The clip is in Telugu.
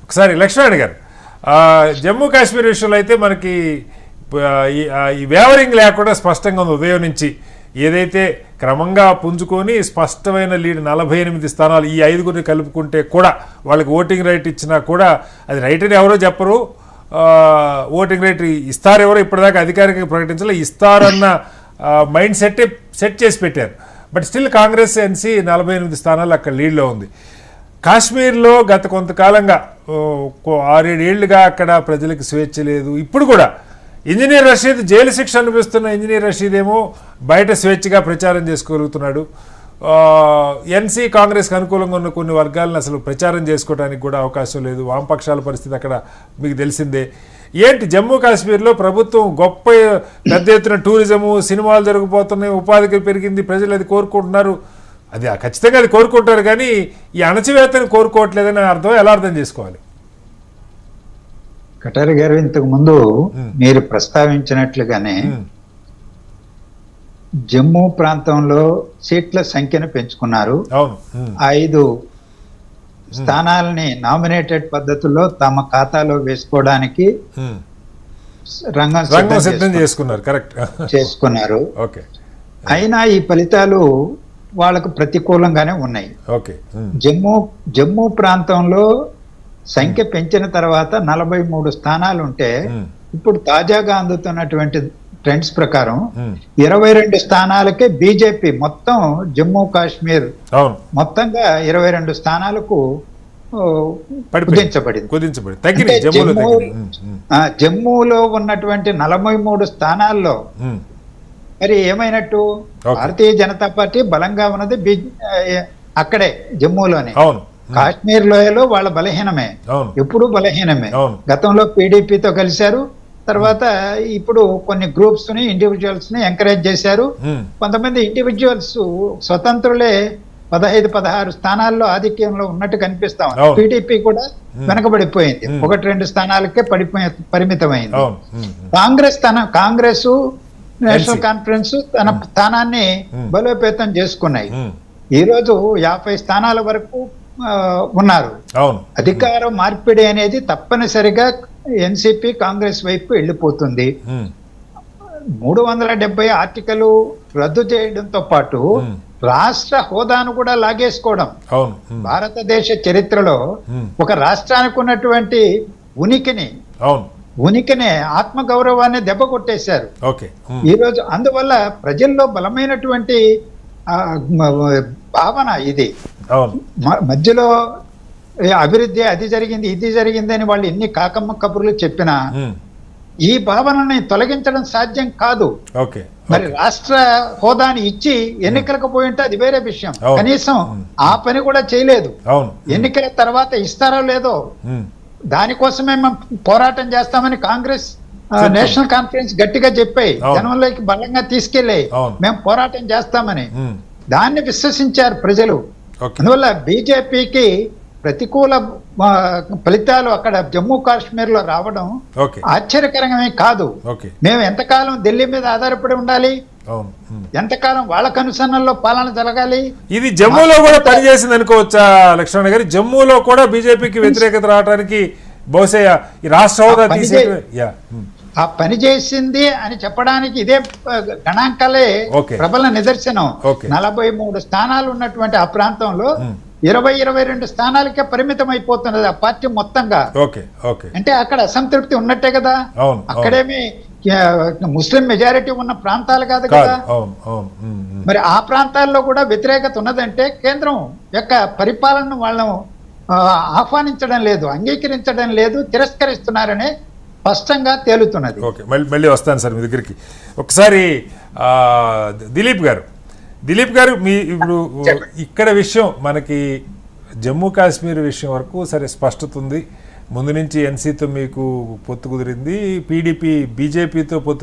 ఒకసారి లక్ష్మణ్ గారు జమ్మూ కాశ్మీర్ విషయంలో అయితే మనకి ఈ వేవరింగ్ లేకుండా స్పష్టంగా ఉంది ఉదయం నుంచి. ఏదైతే క్రమంగా పుంజుకొని స్పష్టమైన లీడ్ 48 స్థానాలు ఈ 5గురిని కలుపుకుంటే కూడా వాళ్ళకి ఓటింగ్ రైట్ ఇచ్చినా కూడా అది రైట్ అని ఎవరో చెప్పరు. ఓటింగ్ రైట్ ఇస్తారెవరో ఇప్పటిదాకా అధికారికంగా ప్రకటించాలి. ఇస్తారన్న మైండ్ సెట్ చేసి పెట్టారు. బట్ స్టిల్ కాంగ్రెస్ ఎన్సీ 48 స్థానాలు అక్కడ లీడ్లో ఉంది. కాశ్మీర్లో గత కొంతకాలంగా 6-7 ఏళ్లుగా అక్కడ ప్రజలకు స్వేచ్ఛ లేదు. ఇప్పుడు కూడా ఇంజనీర్ రషీద్ జైలు శిక్ష అనిపిస్తున్న ఇంజనీర్ రషీద్ ఏమో బయట స్వేచ్ఛగా ప్రచారం చేసుకోగలుగుతున్నాడు. ఎన్సీ కాంగ్రెస్కి అనుకూలంగా ఉన్న కొన్ని వర్గాలను అసలు ప్రచారం చేసుకోవడానికి కూడా అవకాశం లేదు. వామపక్షాల పరిస్థితి అక్కడ మీకు తెలిసిందే. ఏంటి జమ్మూ కాశ్మీర్లో ప్రభుత్వం గొప్ప పెద్ద ఎత్తున టూరిజము, సినిమాలు జరిగిపోతున్నాయి, ఉపాధికి పెరిగింది, ప్రజలు అది కోరుకుంటున్నారు. అది ఖచ్చితంగా అది కోరుకుంటారు, కానీ ఈ అణచివేతను కోరుకోవట్లేదని ఎలా అర్థం చేసుకోవాలి? కటారి గారు, ఇంతకు ముందు మీరు ప్రస్తావించినట్లుగానే జమ్మూ ప్రాంతంలో సీట్ల సంఖ్యను పెంచుకున్నారు. 5 స్థానాలని నామినేటెడ్ పద్ధతుల్లో తమ ఖాతాలో వేసుకోవడానికి రంగం సిద్ధం చేసుకున్నారు. అయినా ఈ ఫలితాలు వాళ్ళకు ప్రతికూలంగానే ఉన్నాయి. జమ్మూ ప్రాంతంలో సంఖ్య పెంచిన తర్వాత 43 స్థానాలు ఉంటే ఇప్పుడు తాజాగా అందుతున్నటువంటి ట్రెండ్స్ ప్రకారం 22 స్థానాలకే బీజేపీ మొత్తం జమ్మూ కాశ్మీర్ మొత్తంగా 22 స్థానాలకు కుదించబడింది. జమ్మూలో ఉన్నటువంటి 43 స్థానాల్లో మరి ఏమైనట్టు? భారతీయ జనతా పార్టీ బలంగా ఉన్నది అక్కడే జమ్మూలోనే. కాశ్మీర్ లోయలో వాళ్ళ బలహీనమే, ఎప్పుడు బలహీనమే. గతంలో పీడీపీతో కలిశారు, తర్వాత ఇప్పుడు కొన్ని గ్రూప్స్ ని, ఇండివిజువల్స్ ని ఎంకరేజ్ చేశారు. కొంతమంది ఇండివిజువల్స్ స్వతంత్రులే 15-16 స్థానాల్లో ఆధిక్యంలో ఉన్నట్టు కనిపిస్తాం. పీడీపీ కూడా వెనకబడిపోయింది, 1-2 స్థానాలకే పరిమితమైంది. కాంగ్రెస్ నేషనల్ కాన్ఫరెన్స్ తన స్థానాన్ని బలోపేతం చేసుకున్నాయి. ఈ రోజు 50 స్థానాల వరకు ఉన్నారు. అధికారం మార్పిడి అనేది తప్పనిసరిగా ఎన్సీపీ కాంగ్రెస్ వైపు వెళ్ళిపోతుంది. 370 ఆర్టికల్ రద్దు చేయడంతో పాటు రాష్ట్ర హోదాను కూడా లాగేసుకోవడం. భారతదేశ చరిత్రలో ఒక రాష్ట్రానికి ఉన్నటువంటి ఉనికిని ఆత్మగౌరవాన్ని దెబ్బ కొట్టేశారు ఈ రోజు. అందువల్ల ప్రజల్లో బలమైనటువంటి భావన ఇది. మధ్యలో అభివృద్ధి అది జరిగింది, ఇది జరిగింది అని వాళ్ళు ఎన్ని కాకమ్మ కబుర్లు చెప్పినా ఈ భావనని తొలగించడం సాధ్యం కాదు. మరి రాష్ట్ర హోదాని ఇచ్చి ఎన్నికలకు పోయింటే అది వేరే విషయం. కనీసం ఆ పని కూడా చేయలేదు. ఎన్నికల తర్వాత ఇస్తారో లేదో దానికోసమే మేము పోరాటం చేస్తామని కాంగ్రెస్ నేషనల్ కాన్ఫరెన్స్ గట్టిగా చెప్పాయి, జనంలోకి బలంగా తీసుకెళ్ళాయి, మేము పోరాటం చేస్తామని. దాన్ని విశ్వసించారు ప్రజలు. అందువల్ల బీజేపీకి ప్రతికూల ఫలితాలు అక్కడ జమ్మూ కాశ్మీర్ లో రావడం ఆశ్చర్యకరమే కాదు. మేము ఎంతకాలం ఢిల్లీ మీద ఆధారపడి ఉండాలి? ఎంతకాలం వాళ్ళ కనుసన్నల్లో పాలన జరగాలి? ఇది జమ్మూలో కూడా పనిచేసింది అనుకోవచ్చా లక్ష్మణ్ గారు? జమ్మూలో కూడా బీజేపీకి వ్యతిరేకత రావడానికి బహుశా ఈ రాష్ట్ర హోదా ఆ పని చేసింది అని చెప్పడానికి ఇదే గణాంకాలే ప్రబల నిదర్శనం. 43 స్థానాలు ఉన్నటువంటి ఆ ప్రాంతంలో 20-22 స్థానాలకే పరిమితం అయిపోతున్నది ఆ పార్టీ మొత్తంగా. అంటే అక్కడ అసంతృప్తి ఉన్నట్టే కదా. అక్కడేమి ముస్లిం మెజారిటీ ఉన్న ప్రాంతాలు కాదు కదా. మరి ఆ ప్రాంతాల్లో కూడా వ్యతిరేకత ఉన్నదంటే కేంద్రం యొక్క పరిపాలనను వాళ్ళను ఆహ్వానించడం లేదు, అంగీకరించడం లేదు, తిరస్కరిస్తున్నారనే స్పష్టంగా తేలుతున్నది. మళ్ళీ వస్తాను సార్ మీ దగ్గరికి. ఒకసారి దిలీప్ గారు మీ ఇప్పుడు ఇక్కడ విషయం మనకి జమ్మూ కాశ్మీర్ విషయం వరకు సరే స్పష్టత ఉంది. ముందు నుంచి ఎన్సీతో మీకు పొత్తు కుదిరింది, బీజేపీతో పొత్తు